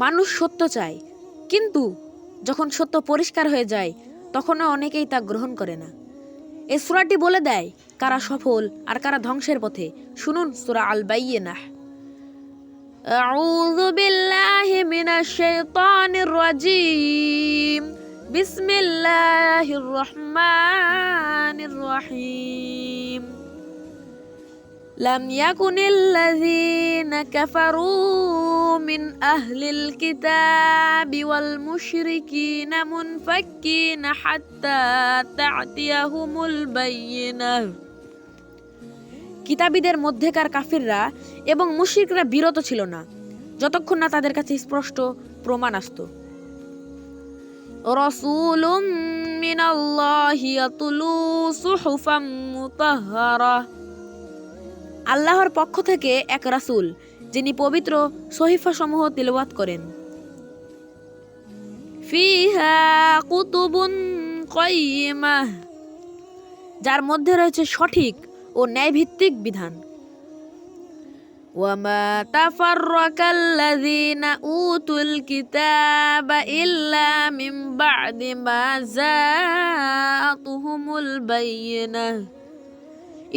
মানুষ সত্য চায়, কিন্তু যখন সত্য পরিষ্কার হয়ে যায় তখনও অনেকেই তা গ্রহণ করে না। এই সূরাটি বলে দেয় কারা সফল আর কারা ধ্বংসের পথে। শুনুন সূরা আল বাইয়িনাহ। আউযু বিল্লাহি মিনাশ শাইতানির রাজীম। বিসমিল্লাহির রহমানির রহিম। لم يكن الذين كفروا من أهل الكتاب والمشركين منفكين حتى تأتيهم البينة। কিতাবীদের মধ্যেকার কাফিররা এবং মুশরিকরা বিরত ছিল না যতক্ষণ না তাদের কাছে স্পষ্ট প্রমাণ আসতো। রাসূলুম মিনাল্লাহি ইয়াতলু সুহুফাম মুতাহহারা। আল্লাহর পক্ষ থেকে এক রাসূল যিনি পবিত্র সহিফাসমূহ তিলাওয়াত করেন। ফিহা কুতুবুন কাইয়িমাহ, যার মধ্যে রয়েছে সঠিক ও ন্যায়ভিত্তিক বিধান। ওয়ামা তাফাররাকাল্লাযীনা উতুল কিতাবা ইল্লা মিন বা'দি মা জাআতুহুমুল বায়িনাহ।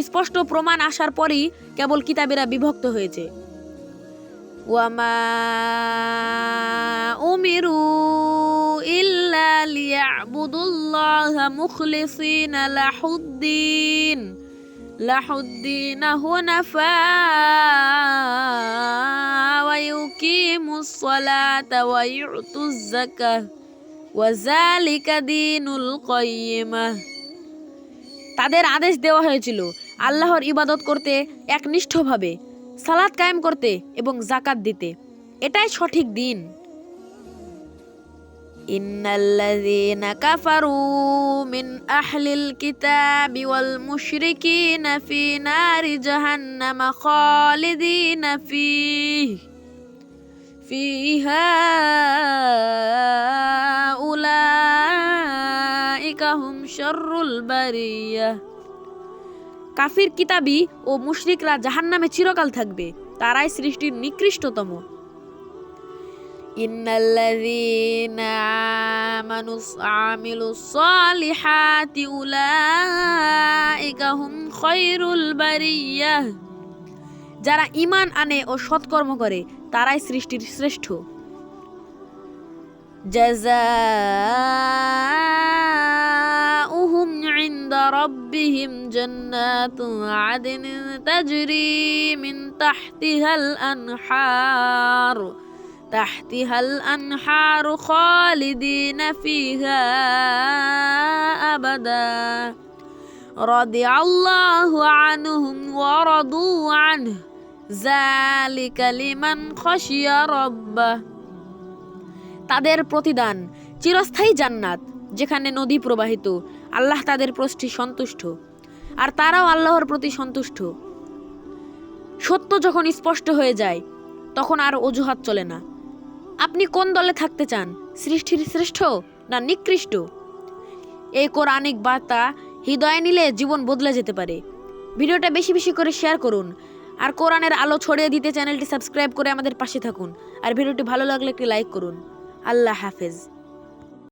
স্পষ্ট প্রমাণ আসার পরই কেবল কিতাবীরা বিভক্ত হয়েছে। ওয়ামা উমিরু ইল্লা লিয়াবুদুল্লাহা মুখলিসিনা লাহুদ্দিন হুনাফা ওয়া ইউকিমুস সালাতা ওয়া ইউতুজ যাকাহ ওয়া যালিকা দীনুল কাইয়িমাহ। তাদের আদেশ দেওয়া হয়েছিল আল্লাহর ইবাদত করতে একনিষ্ঠভাবে, সালাত কায়েম করতে এবং যাকাত দিতে। এটাই সঠিক দিন। ইন্নাল্লাযীনা কাফারু মিন আহলিল কিতাবি ওয়াল মুশরিকিনা ফি নারি জাহান্নামা খালিদিনা ফিহা উলাইকা হুম শাররুল বারিয়াহ। কাফির, কিতাবী ও মুশরিকরা জাহান্নামে চিরকাল থাকবে, তারাই সৃষ্টির নিকৃষ্টতম। ইন্নাল্লাযীনা আমানু আমিলুস সালিহাতি উলাইকা হুম খায়রুল বারিয়াহ। যারা ঈমান আনে ও সৎকর্ম করে তারাই সৃষ্টির শ্রেষ্ঠ। জাযাউহুম ইনদা রাব্বিহিম জান্নাতু আদনিন তাজরি মিন তাহতিহাল আনহার খালিদিনা ফিহা আবাদা রাদিয়াল্লাহু আনহুম ওয়া রাদু আনহু যালিকা লিমান খাশিয়া রাব্বাহ। তাদের প্রতিদান চিরস্থায়ী জান্নাত, যেখানে নদী প্রবাহিত। আল্লাহ তাদের প্রতি সন্তুষ্ট আর তারাও আল্লাহর প্রতি সন্তুষ্ট। সত্য যখন স্পষ্ট হয়ে যায় তখন আর অজুহাত চলে না। আপনি কোন দলে থাকতে চান, সৃষ্টির শ্রেষ্ঠ না নিকৃষ্ট? এই কোরআনিক বার্তা হৃদয়ে নিলে জীবন বদলে যেতে পারে। ভিডিওটা বেশি বেশি করে শেয়ার করুন আর কোরআনের আলো ছড়িয়ে দিতে চ্যানেলটি সাবস্ক্রাইব করে আমাদের পাশে থাকুন। আর ভিডিওটি ভালো লাগলে একটি লাইক করুন। আল্লাহ হাফেজ।